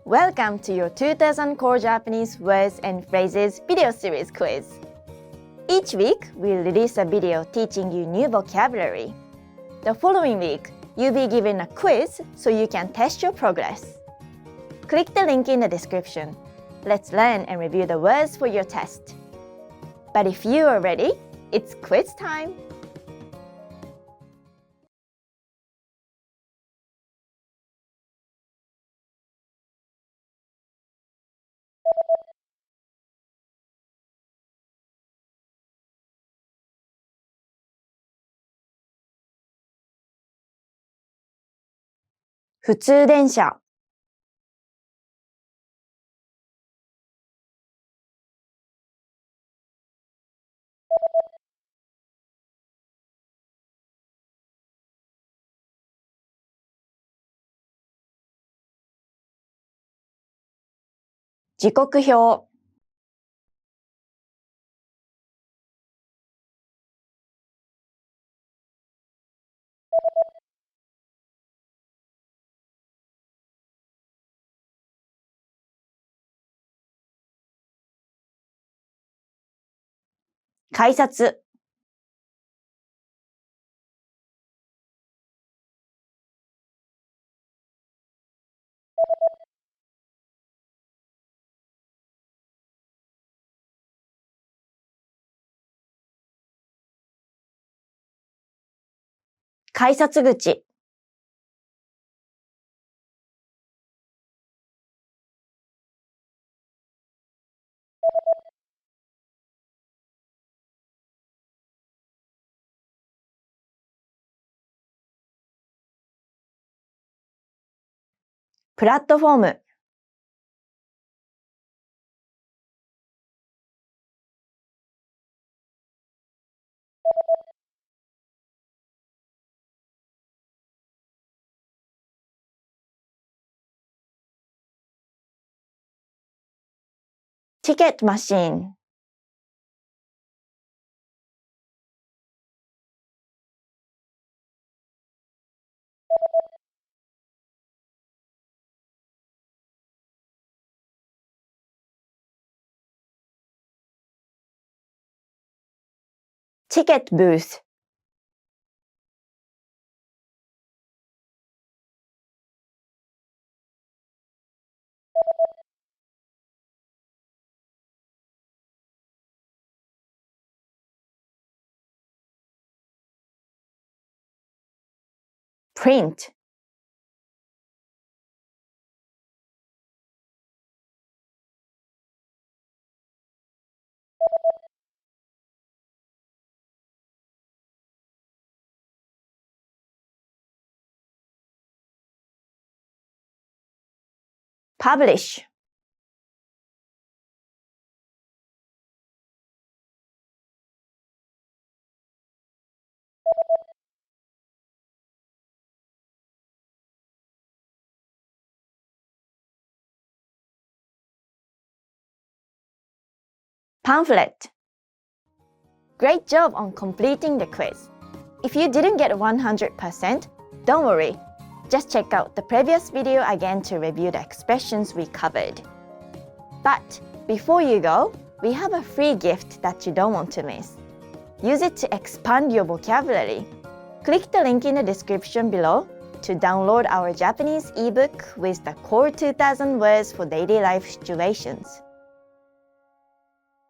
Welcome to your 2000 Core Japanese Words and Phrases video series quiz. Each week, we'll release a video teaching you new vocabulary. The following week, you'll be given a quiz so you can test your progress. Click the link in the description. Let's learn and review the words for your test. But if you are ready, it's quiz time!普通電車時刻表改札改札口プラットフォームチケットマシーンチケットブースプリントpublish pamphlet. Great job on completing the quiz. If you didn't get 100%, don't worry. Just check out the previous video again to review the expressions we covered. But before you go, we have a free gift that you don't want to miss. Use it to expand your vocabulary. Click the link in the description below to download our Japanese ebook with the Core 2000 words for daily life situations.